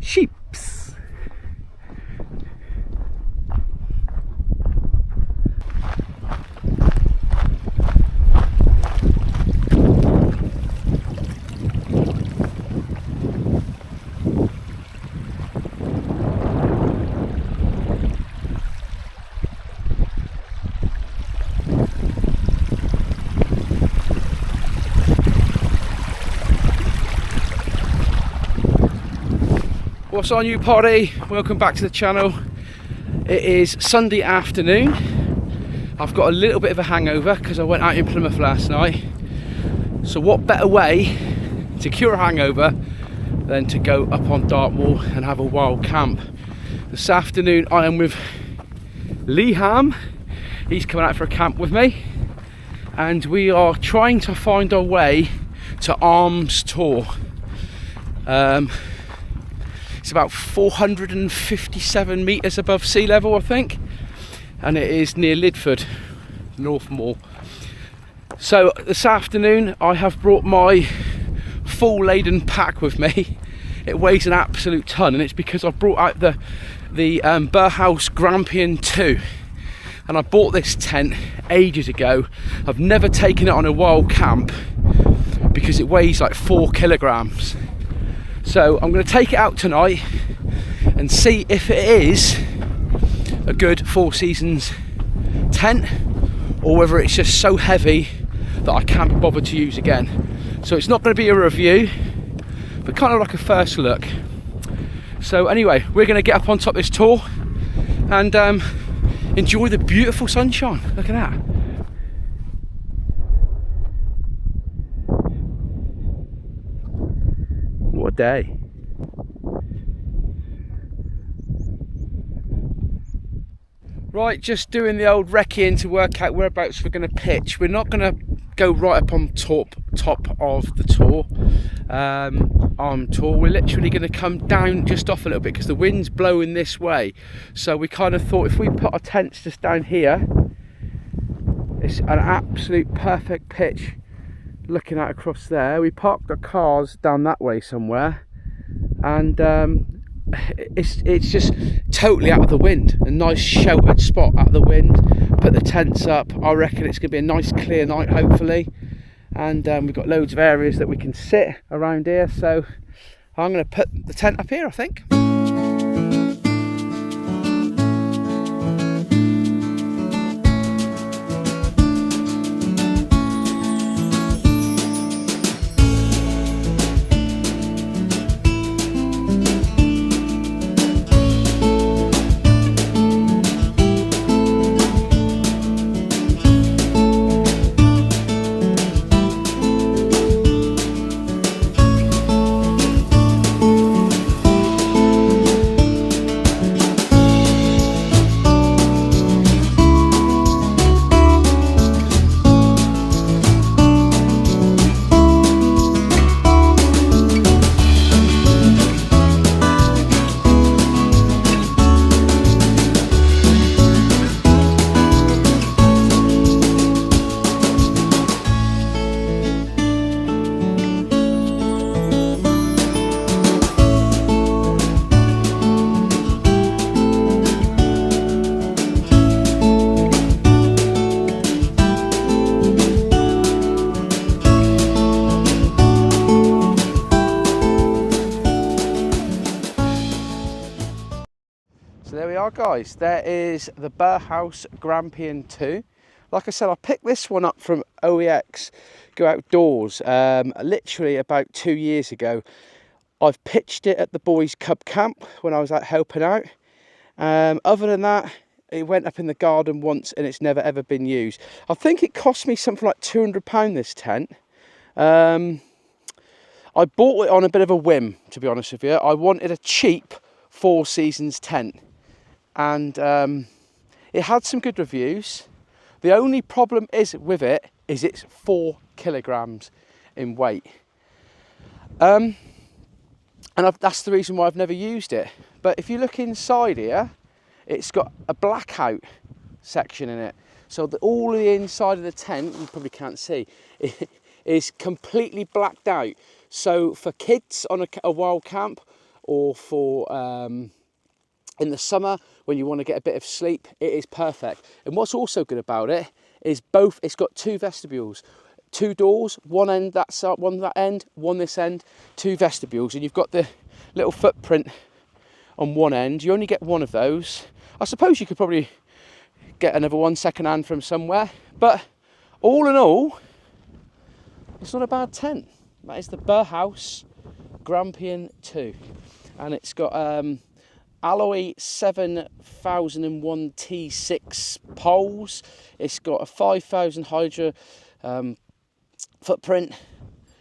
sheeps. What's on, you potty? Welcome back to the channel. It is Sunday afternoon. I've got a little bit of a hangover because I went out in Plymouth last night. So what better way to cure a hangover than to go up on Dartmoor and have a wild camp. This afternoon I am with Liam. He's coming out for a camp with me, and we are trying to find our way to Arms Tor. It's about 457 metres above sea level, I think, and it is near Lydford, North Moor. So this afternoon I have brought my full laden pack with me. It weighs an absolute ton, and it's because I brought out the Berghaus Grampian 2, and I bought this tent ages ago. I've never taken it on a wild camp because it weighs like 4 kilograms. So I'm going to take it out tonight and see if it is a good Four Seasons tent, or whether it's just so heavy that I can't be bothered to use again. So it's not going to be a review, but kind of like a first look. So anyway, we're going to get up on top of this Tor and enjoy the beautiful sunshine. Look at that. What a day. Right, just doing the old recce to work out whereabouts we're going to pitch. We're not going to go right up on top of the Tor, Arms Tor. We're literally going to come down just off a little bit because the wind's blowing this way. So we kind of thought if we put our tents just down here, it's an absolute perfect pitch. Looking out across there, we parked our cars down that way somewhere, and it's just totally out of the wind, a nice sheltered spot out of the wind. Put the tents up. I reckon it's going to be a nice clear night, hopefully, and we've got loads of areas that we can sit around here, so I'm going to put the tent up here, I think. So there we are, guys. There is the Berghaus Grampian 2. Like I said, I picked this one up from OEX Go Outdoors literally about 2 years ago. I've pitched it at the boys' cub camp when I was out helping out. Other than that, it went up in the garden once and it's never ever been used. I think it cost me something like £200, this tent. I bought it on a bit of a whim, to be honest with you. I wanted a cheap Four Seasons tent, and it had some good reviews. The only problem is with it is it's 4 kilograms in weight, and that's the reason why I've never used it. But if you look inside here, it's got a blackout section in it, so that all the inside of the tent, you probably can't see, is completely blacked out. So for kids on a wild camp, or for in the summer when you want to get a bit of sleep. It is perfect. And what's also good about it is it's got 2 vestibules, 2 doors, one end that side, one that end, one this end, 2 vestibules, and you've got the little footprint on one end. You only get one of those. I suppose you could probably get another one second hand from somewhere, but all in all, it's not a bad tent. That is the Berghaus Grampian 2, and it's got alloy 7001 T6 poles. It's got a 5000 hydro footprint,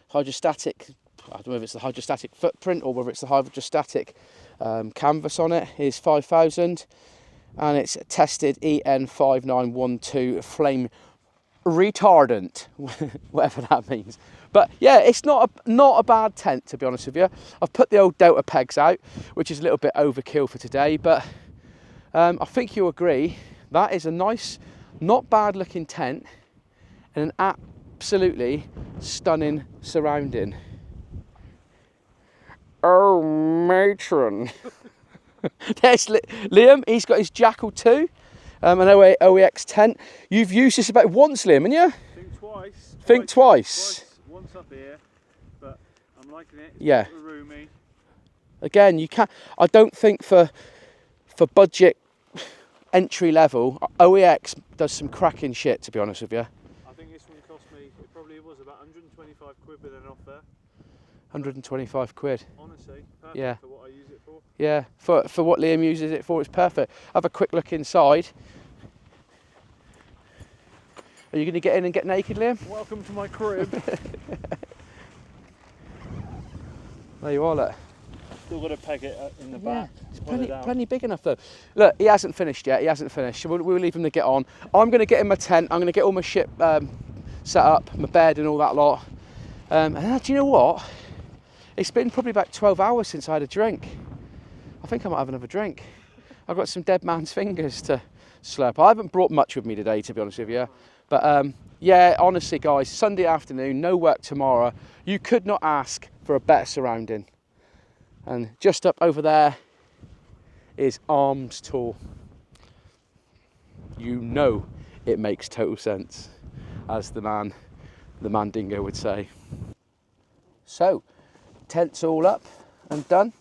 hydrostatic. I don't know if it's the hydrostatic footprint or whether it's the hydrostatic canvas on it. Is 5000, and it's tested EN5912 flame retardant, whatever that means. But yeah, it's not a bad tent, to be honest with you. I've put the old Delta pegs out, which is a little bit overkill for today, but I think you'll agree that is a nice, not bad looking tent and an absolutely stunning surrounding. Oh, matron. There's Liam, he's got his Jackal 2, an OEX tent. You've used this about once, Liam, haven't you? Think twice. Once up here, but I'm liking it. It's yeah. Roomy. Again, you can't. I don't think for budget entry level, OEX does some cracking shit, to be honest with you. I think this one cost me. It probably was about 125 quid with an offer. 125 quid. Honestly, perfect yeah. For what I use it for. Yeah, for what Liam uses it for, it's perfect. Have a quick look inside. Are you going to get in and get naked, Liam? Welcome to my crib. There you are, look. Still got to peg it in the back. It's plenty big enough though. Look, he hasn't finished yet. He hasn't finished. We'll leave him to get on. I'm going to get in my tent. I'm going to get all my shit set up, my bed and all that lot. And do you know what? It's been probably about 12 hours since I had a drink. I think I might have another drink. I've got some dead man's fingers to slurp. I haven't brought much with me today, to be honest with you. But yeah, honestly, guys, Sunday afternoon, no work tomorrow. You could not ask for a better surrounding. And just up over there is Arms Tor. You know it makes total sense, as the Mandingo would say. So, tent's all up and done.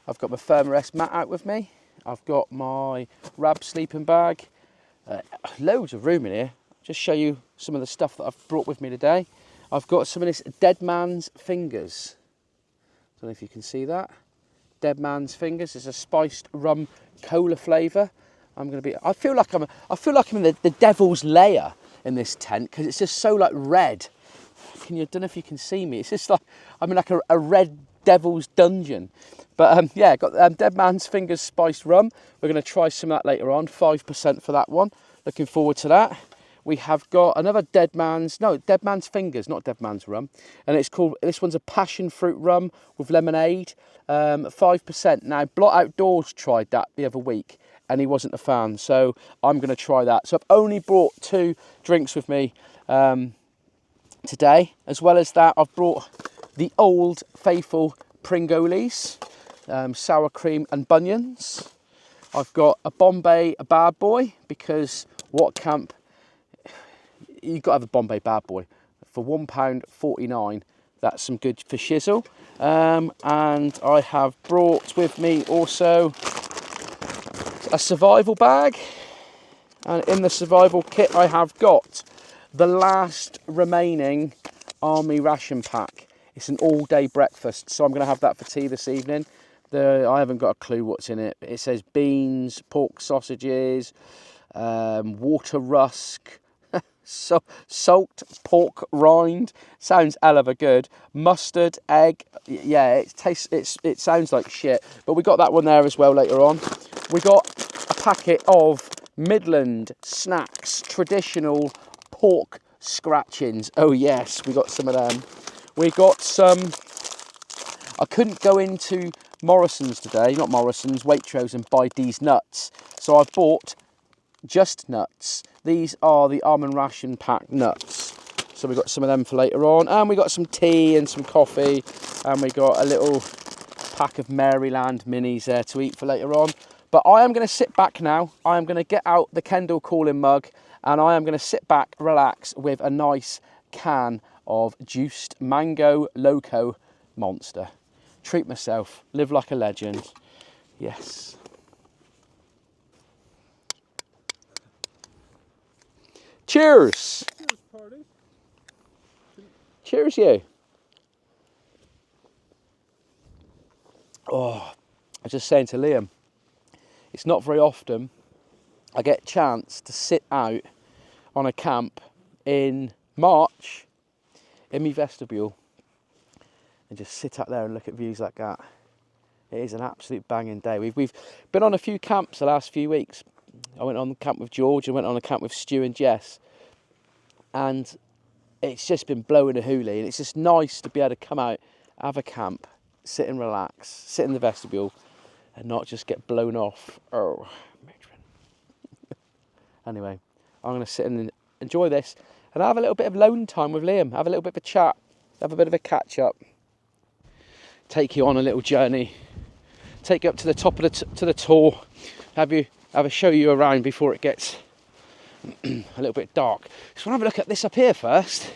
I've got my Thermarest mat out with me. I've got my Rab sleeping bag. Loads of room in here. Just show you some of the stuff that I've brought with me today. I've got some of this Dead Man's Fingers. Don't know if you can see that. Dead Man's Fingers is a spiced rum cola flavour. I feel like I'm in the devil's lair in this tent because it's just so like red. Don't know if you can see me. It's just like I'm in like a red devil's dungeon. But yeah, got Dead Man's Fingers spiced rum. We're going to try some of that later on. 5% for that one. Looking forward to that. We have got another Dead Man's Fingers, not Dead Man's rum. And it's called, this one's a passion fruit rum with lemonade. 5%. Now, Blot Outdoors tried that the other week and he wasn't a fan. So I'm going to try that. So I've only brought 2 drinks with me today. As well as that, I've brought the Old Faithful Pringolis, sour cream and bunions. I've got a Bombay Bad Boy because what camp... You've got to have a Bombay Bad Boy. For £1.49, that's some good for shizzle. And I have brought with me also a survival bag. And in the survival kit, I have got the last remaining army ration pack. It's an all-day breakfast, so I'm going to have that for tea this evening. I haven't got a clue what's in it. It says beans, pork sausages, water rusk, salt pork rind, sounds hell of a good, mustard, egg. Yeah, it sounds like shit, but we got that one there as well later on. We got a packet of Midland Snacks traditional pork scratchings. Oh yes, we got some of them. We got some, I couldn't go into Morrison's today, not Morrison's, Waitrose, and buy these nuts, so I've bought just nuts. These are the almond ration pack nuts. So we got some of them for later on. And we got some tea and some coffee. And we got a little pack of Maryland minis there to eat for later on. But I am going to sit back now. I am going to get out the Kendall Calling mug and I am going to sit back, relax with a nice can of juiced mango loco monster. Treat myself, live like a legend. Yes. Cheers. Cheers, party. Cheers, you. Oh, I was just saying to Liam, it's not very often I get a chance to sit out on a camp in March in my vestibule and just sit out there and look at views like that. It is an absolute banging day. We've been on a few camps the last few weeks. I went on the camp with George, I went on a camp with Stu and Jess, and it's just been blowing a hoolie, and it's just nice to be able to come out, have a camp, sit and relax, sit in the vestibule and not just get blown off. Oh, matron. Anyway, I'm going to sit and enjoy this and have a little bit of alone time with Liam, have a little bit of a chat, have a bit of a catch up, take you on a little journey, take you up to the top of the tour, have a show you around before it gets a little bit dark. Just want to have a look at this up here first.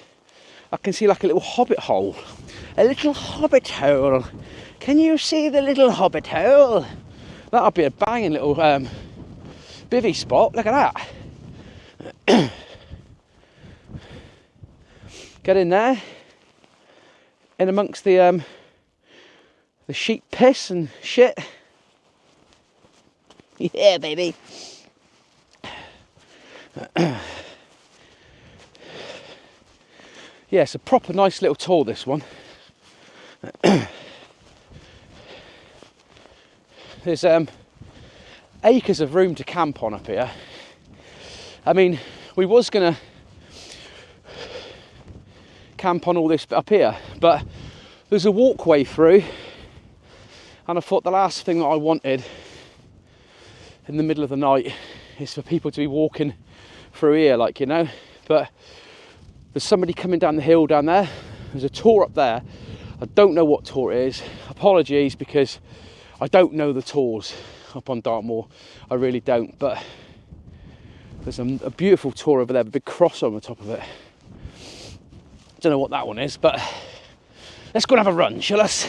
I can see like a little hobbit hole. A little hobbit hole. Can you see the little hobbit hole? That'll be a banging little bivvy spot. Look at that. Get in there. In amongst the sheep piss and shit. Yeah, baby. Yeah, it's a proper nice little tour, this one. There's acres of room to camp on up here. I mean, we was gonna camp on all this up here, but there's a walkway through, and I thought the last thing that I wanted in the middle of the night is for people to be walking through here, like, you know. But there's somebody coming down the hill down there. There's a tour up there. I don't know what tour it is. Apologies, because I don't know the tours up on Dartmoor. I really don't. But there's a beautiful tour over there, a big cross on the top of it. Don't know what that one is, but let's go and have a run, shall us?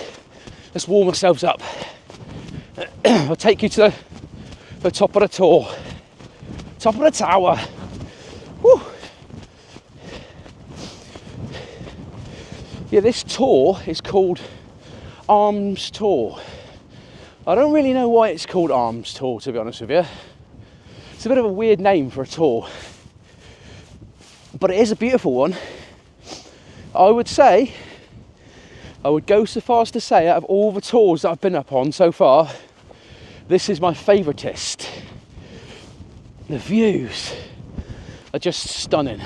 Let's warm ourselves up. I'll take you to the top of the tour. Top of the tower. Woo. Yeah, this tour is called Arms Tor. I don't really know why it's called Arms Tor, to be honest with you. It's a bit of a weird name for a tour, but it is a beautiful one. I would go so far as to say, out of all the tours that I've been up on so far, this is my favouriteest. The views are just stunning.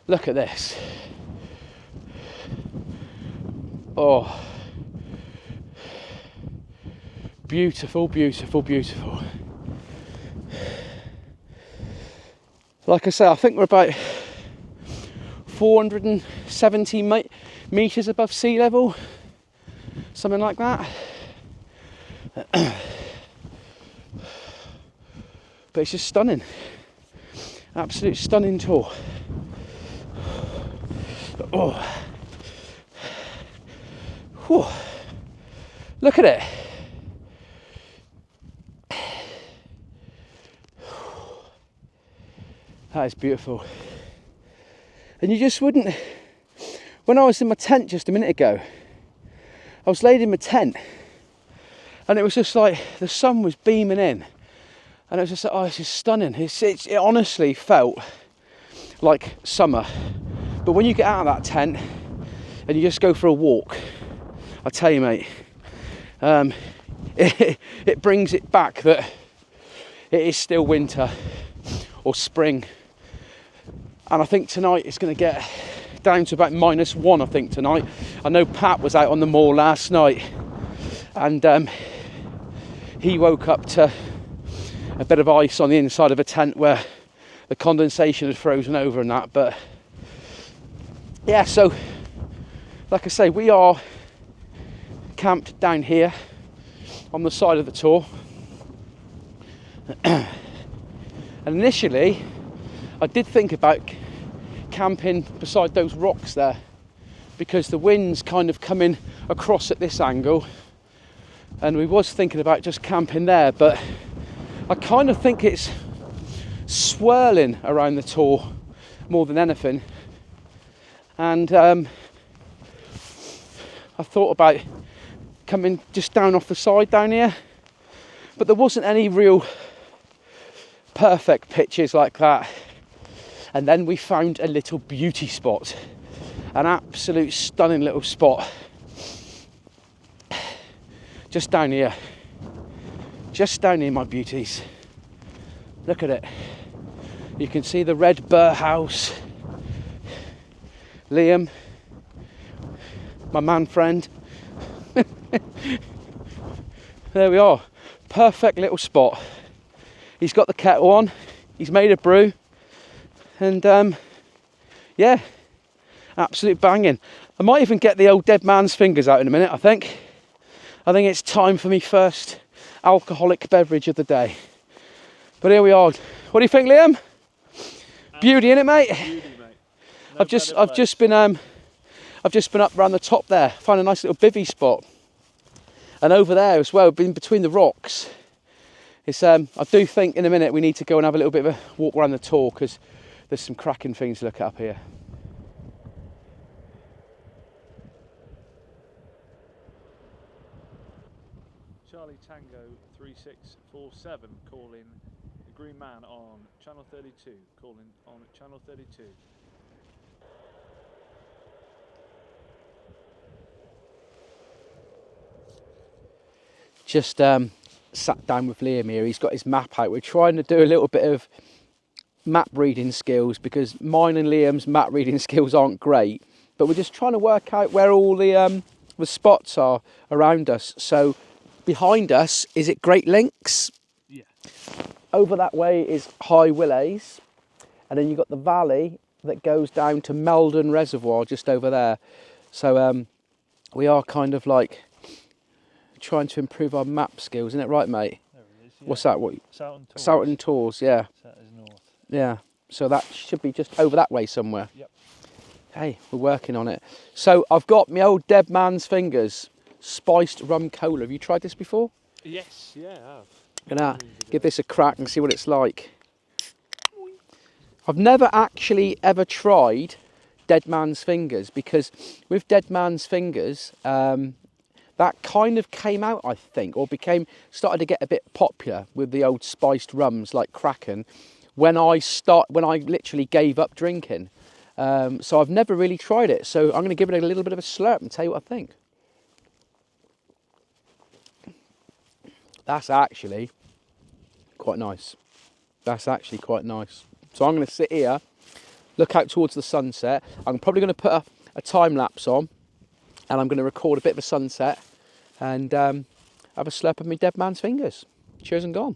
Look at this. Oh, beautiful, beautiful, beautiful. Like I say, I think we're about 470 metres above sea level, something like that. But it's just stunning. Absolute stunning tour. Oh. Whew. Look at it. That is beautiful. And you just wouldn't... When I was in my tent just a minute ago, I was laid in my tent and it was just like the sun was beaming in, and it was just like, oh, it's just stunning. It honestly felt like summer. But when you get out of that tent and you just go for a walk, I tell you, mate, it brings it back that it is still winter or spring. And I think tonight it's going to get down to about -1, I think, tonight. I know Pat was out on the moor last night, and he woke up to a bit of ice on the inside of a tent where the condensation had frozen over and that. But yeah, so like I say, we are camped down here on the side of the Tor. And initially I did think about camping beside those rocks there, because the wind's kind of coming across at this angle, and we was thinking about just camping there, but I kind of think it's swirling around the Tor more than anything, and I thought about coming just down off the side down here, but there wasn't any real perfect pitches like that. And then we found a little beauty spot, an absolute stunning little spot just down here, my beauties. Look at it. You can see the red Berghaus. Liam, my man friend. There we are, perfect little spot. He's got the kettle on, he's made a brew, and yeah, absolute banging. I might even get the old dead man's fingers out in a minute. I think it's time for me first alcoholic beverage of the day. But here we are. What do you think, Liam? Beauty, innit, mate? Beauty, mate. No I've just been up around the top there, found a nice little bivvy spot, and over there as well, been between the rocks. It's I do think in a minute we need to go and have a little bit of a walk around the Tor, because there's some cracking things to look at up here. Charlie Tango 3647 calling the Green Man on channel 32, calling on channel 32. Just sat down with Liam here. He's got his map out. We're trying to do a little bit of map reading skills, because mine and Liam's map reading skills aren't great, but we're just trying to work out where all the spots are around us. So behind us, is it Great Links? Yeah. Over that way is High Willows, and then you've got the valley that goes down to Meldon Reservoir just over there. So we are kind of like trying to improve our map skills, isn't it right, mate? There it is, yeah. What's that? What? Southern Southern Tors, yeah. That is north. Yeah, so that should be just over that way somewhere. Yep. Hey, we're working on it. So I've got my old dead man's fingers, spiced rum cola. Have you tried this before? Yes, yeah, I have. Gonna give this a crack and see what it's like. I've never actually ever tried dead man's fingers, because with dead man's fingers, that kind of came out, I think, or started to get a bit popular with the old spiced rums like Kraken when I literally gave up drinking. So I've never really tried it. So I'm going to give it a little bit of a slurp and tell you what I think. That's actually quite nice. That's actually quite nice. So I'm going to sit here, look out towards the sunset. I'm probably going to put a time lapse on, and I'm going to record a bit of a sunset and have a slurp of my dead man's fingers. Cheers and gone.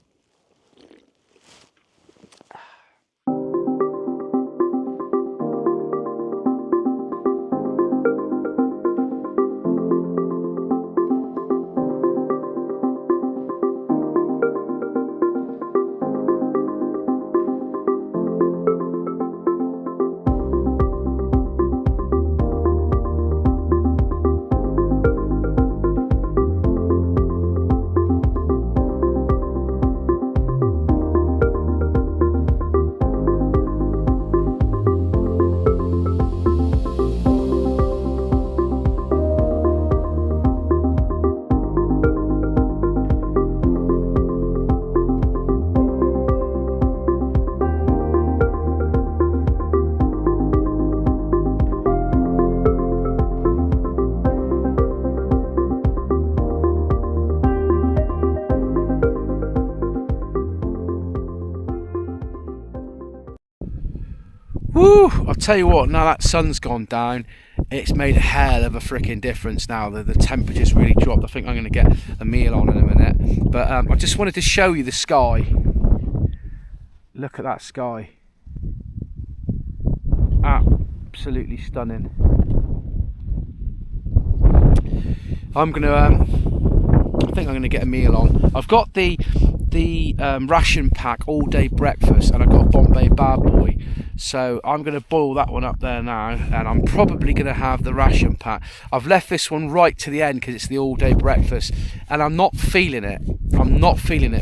Woo! I'll tell you what, now that sun's gone down, it's made a hell of a freaking difference now. The temperature's really dropped. I think I'm going to get a meal on in a minute. But I just wanted to show you the sky. Look at that sky. Absolutely stunning. I'm gonna I think I'm gonna get a meal on. I've got the ration pack all day breakfast, and I've got Bombay Bad Boy, so I'm gonna boil that one up there now, and I'm probably gonna have the ration pack. I've left this one right to the end because it's the all day breakfast, and I'm not feeling it.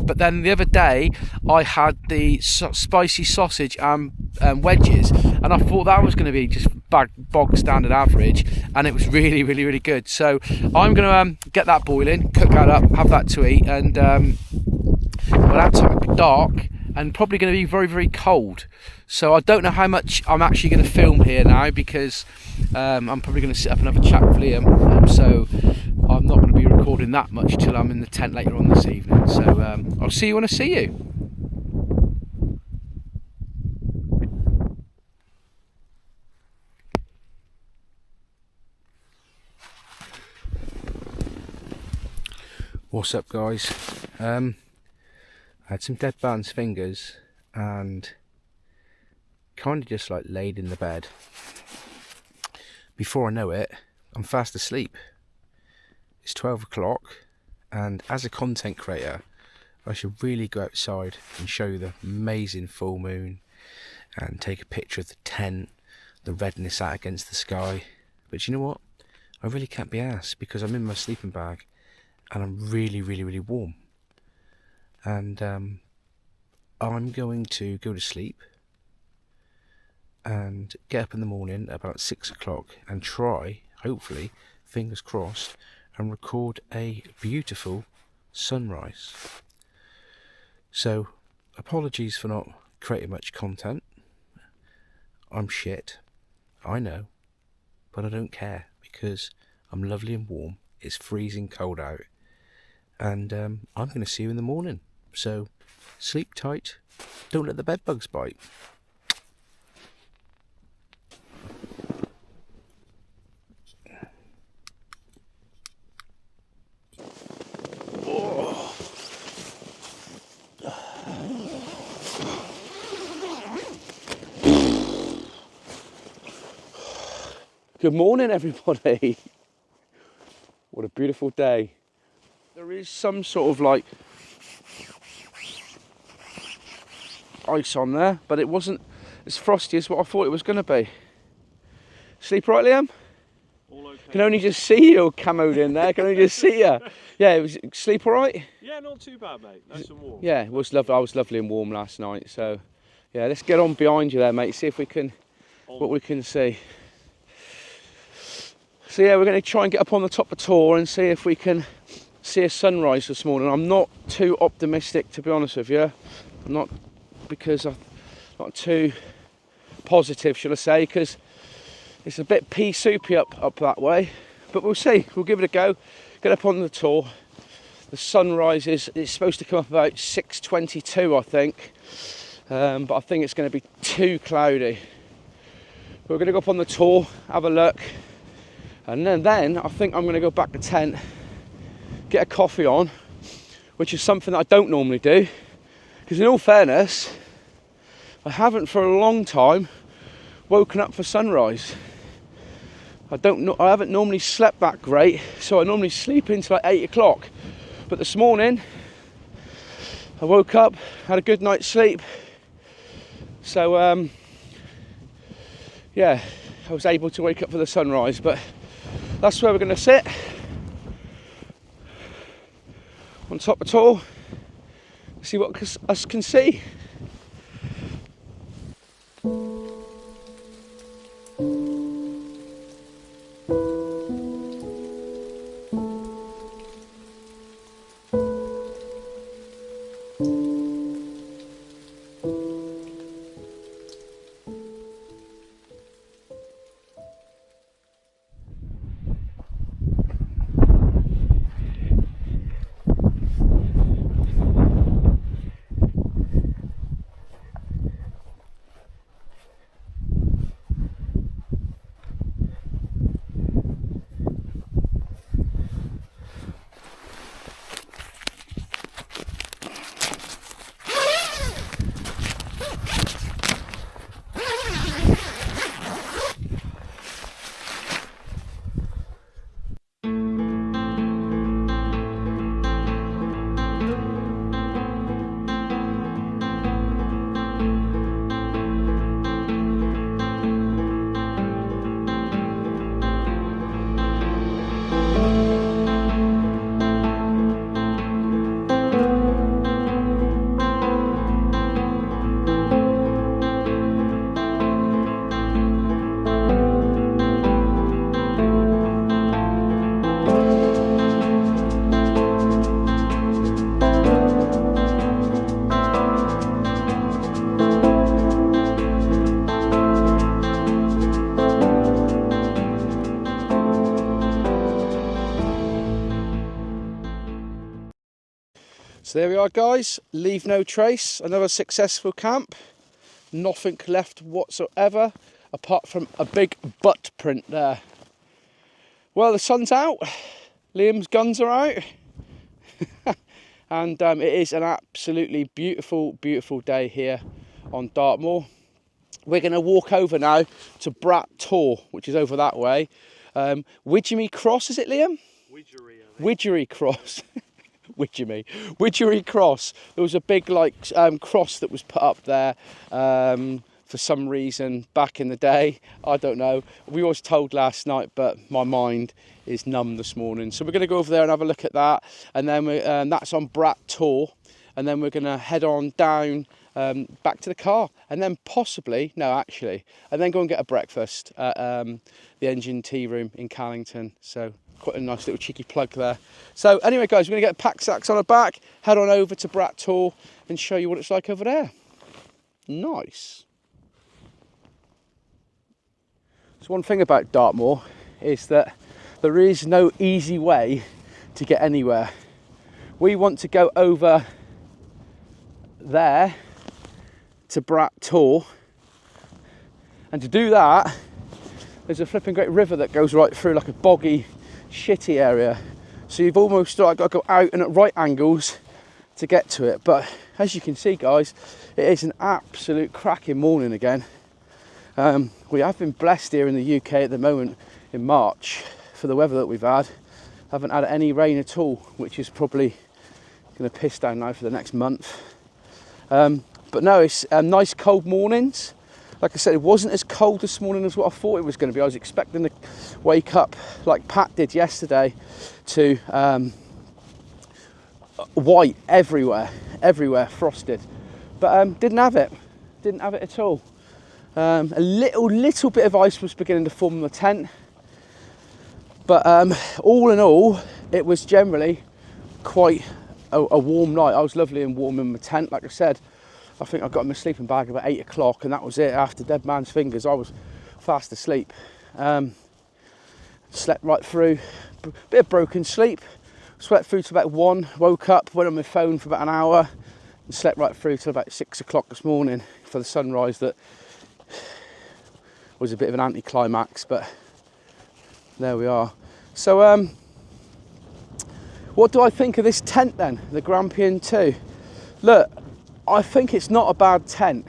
But then the other day I had the spicy sausage and wedges, and I thought that was going to be just bog standard average, and it was really good. So I'm going to get that boiling, cook that up, have that to eat, and well, that time it'll be dark and probably going to be very cold. So I don't know how much I'm actually going to film here now, because I'm probably going to sit up and have a chat with Liam, so I'm not going to be recording that much till I'm in the tent later on this evening. So I'll see you when I see you. What's up, guys? I had some dead band's fingers and kind of just like laid in the bed. Before I know it, I'm fast asleep. It's 12 o'clock, and as a content creator I should really go outside and show you the amazing full moon and take a picture of the tent, the redness out against the sky. But you know what, I really can't be arsed, because I'm in my sleeping bag and I'm really warm, and I'm going to go to sleep and get up in the morning about 6 o'clock and try, hopefully, fingers crossed, and record a beautiful sunrise. So apologies for not creating much content. I'm shit, I know, but I don't care, because I'm lovely and warm. It's freezing cold out, and I'm going to see you in the morning. So sleep tight, don't let the bed bugs bite. Good morning, everybody. What a beautiful day. There is some sort of like ice on there, but it wasn't as frosty as what I thought it was going to be. Sleep right, Liam? All okay. Can only just see you camoed in there. Can only just see you. Yeah, it was sleep all right? Yeah, not too bad, mate. Nice and warm. Yeah, it was lovely. I was lovely and warm last night. So yeah, let's get on behind you there, mate. See if we can what we can see. So yeah, we're going to try and get up on the top of Tor and see if we can see a sunrise this morning. I'm not too optimistic, to be honest with you. I'm not, because I'm not too positive, shall I say, because it's a bit pea soupy up that way. But we'll see. We'll give it a go. Get up on the Tor. The sunrise it's supposed to come up about 6:22, I think. But I think it's going to be too cloudy. We're going to go up on the Tor, have a look. And then I think I'm going to go back to tent, get a coffee on, which is something that I don't normally do. Because in all fairness, I haven't for a long time woken up for sunrise. I haven't normally slept that great, so I normally sleep until like 8 o'clock. But this morning, I woke up, had a good night's sleep. So yeah, I was able to wake up for the sunrise. But that's where we're going to sit, on top of Tor, see what us can see. So there we are, guys. Leave no trace. Another successful camp. Nothing left whatsoever apart from a big butt print there. Well, the sun's out. Liam's guns are out. And it is an absolutely beautiful, beautiful day here on Dartmoor. We're going to walk over now to Arms Tor, which is over that way. Widgery Cross, is it, Liam? Widgery Cross. Widgery Cross. There was a big cross that was put up there for some reason back in the day. I don't know. We was told last night, but my mind is numb this morning. So we're going to go over there and have a look at that, and then that's on Arms Tor, and then we're going to head on down back to the car, and then possibly, no, actually, and then go and get a breakfast at the Engine Tea Room in Callington. So quite a nice little cheeky plug there. So anyway, guys, we're going to get pack sacks on our back, head on over to Arms Tor and show you what it's like over there. Nice. So one thing about Dartmoor is that there is no easy way to get anywhere. We want to go over there to Arms Tor, and to do that there's a flipping great river that goes right through like a boggy, shitty area, so you've almost got to go out and at right angles to get to it. But as you can see, guys, it is an absolute cracking morning again. We have been blessed here in the UK at the moment in March for the weather that we've had. Haven't had any rain at all, which is probably going to piss down now for the next month. But no, it's nice cold mornings. Like I said, it wasn't as cold this morning as what I thought it was going to be. I was expecting to wake up like Pat did yesterday to white everywhere, frosted. But didn't have it at all. A little bit of ice was beginning to form in the tent. But all in all, it was generally quite a warm night. I was lovely and warm in my tent. Like I said, I think I got in my sleeping bag about 8 o'clock, and that was it. After dead man's fingers, I was fast asleep. Slept right through, bit of broken sleep. Slept through to about 1, woke up, went on my phone for about an hour, and slept right through till about 6 o'clock this morning for the sunrise. That was a bit of an anticlimax, but there we are. So what do I think of this tent then, the Grampian 2? Look, I think it's not a bad tent.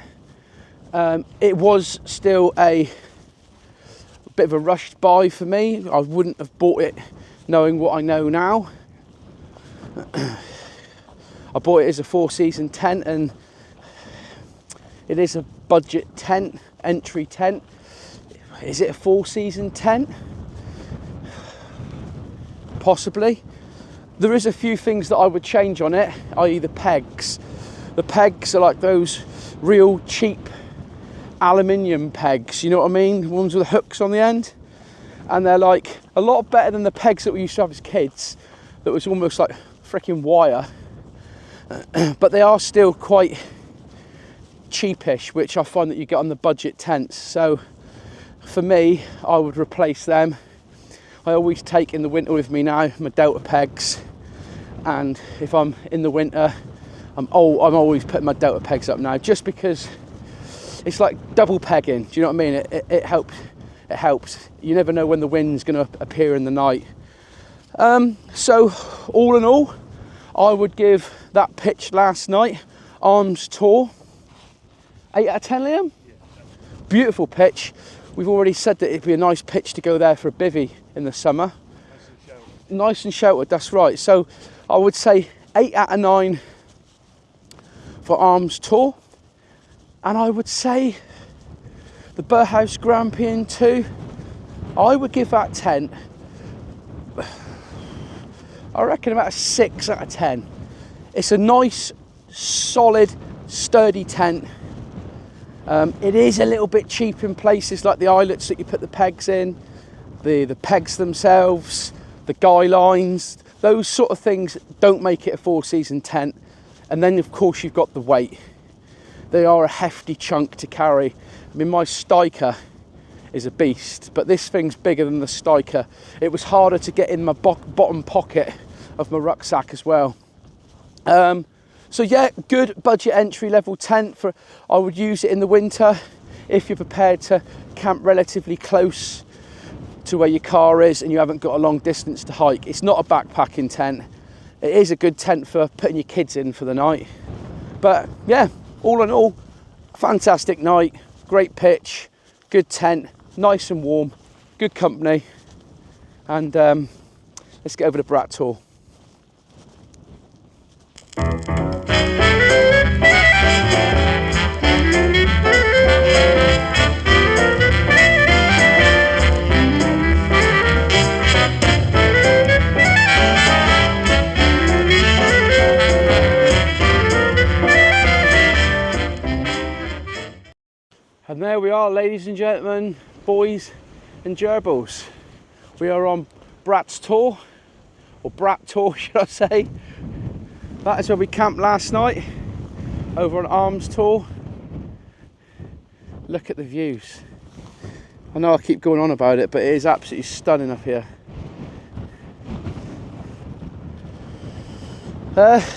It was still a bit of a rushed buy for me. I wouldn't have bought it knowing what I know now. I bought it as a 4-season tent, and it is a budget tent, entry tent. Is it a 4-season tent? Possibly. There is a few things that I would change on it, i.e. the pegs. The pegs are like those real cheap aluminium pegs, you know what I mean? The ones with the hooks on the end. And they're like a lot better than the pegs that we used to have as kids, that was almost like freaking wire. But they are still quite cheapish, which I find that you get on the budget tents. So for me, I would replace them. I always take in the winter with me now my Delta pegs, and if I'm in the winter, I'm always putting my Delta pegs up now, just because it's like double pegging. Do you know what I mean? It helps. It helps. You never know when the wind's going to appear in the night. So all in all, I would give that pitch last night, Arms Tor, 8 out of 10, Liam? Yeah. Beautiful pitch. We've already said that it'd be a nice pitch to go there for a bivvy in the summer. Nice and sheltered, that's right. So I would say 8 out of 9 for Arms Tor. And I would say the Berghaus Grampian 2, I would give that tent, I reckon about a 6 out of 10. It's a nice, solid, sturdy tent. It is a little bit cheap in places, like the eyelets that you put the pegs in, the pegs themselves, the guy lines, those sort of things don't make it a 4-season tent. And then of course you've got the weight. They are a hefty chunk to carry. I mean, my Stiker is a beast, but this thing's bigger than the Stiker. It was harder to get in my bottom pocket of my rucksack as well. So yeah, good budget entry level tent. I would use it in the winter if you're prepared to camp relatively close to where your car is and you haven't got a long distance to hike. It's not a backpacking tent. It is a good tent for putting your kids in for the night. But yeah, all in all, fantastic night, great pitch, good tent, nice and warm, good company. And let's get over to Arms Tor. And there we are, ladies and gentlemen, boys and gerbils. We are on Arms Tor, or Arms Tor should I say. That is where we camped last night, over on Arms Tor. Look at the views. I know I keep going on about it, but it is absolutely stunning up here.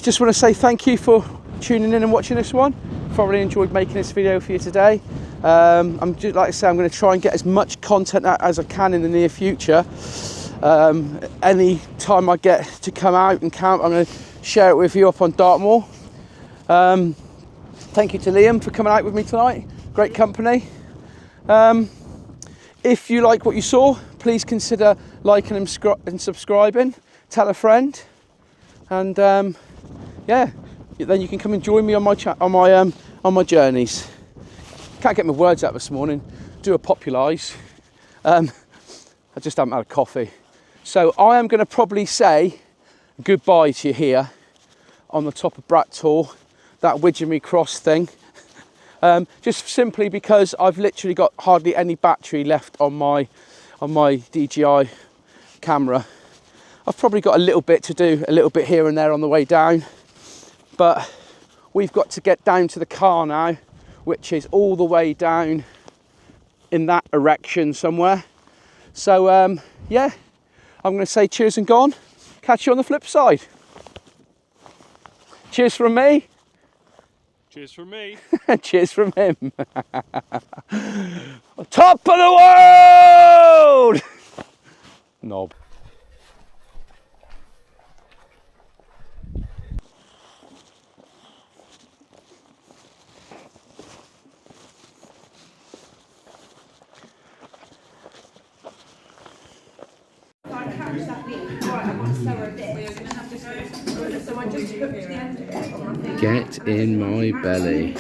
Just want to say thank you for tuning in and watching this one. Thoroughly enjoyed making this video for you today. I'm just, like I say, I'm going to try and get as much content out as I can in the near future. Any time I get to come out and camp, I'm going to share it with you up on Dartmoor. Thank you to Liam for coming out with me tonight. Great company. If you like what you saw, please consider liking and subscribing. Tell a friend, and yeah, then you can come and join me on my journeys. Can't get my words out this morning. Do apologise. I just haven't had a coffee. So I am going to probably say goodbye to you here on the top of Arms Tor, that Widgery Cross thing. Just simply because I've literally got hardly any battery left on my DJI camera. I've probably got a little bit to do, a little bit here and there on the way down, but we've got to get down to the car now, which is all the way down in that erection somewhere. So yeah, I'm going to say cheers and gone. Catch you on the flip side. Cheers from me. Cheers from me. Cheers from him. Top of the world! Knob. Get in my belly.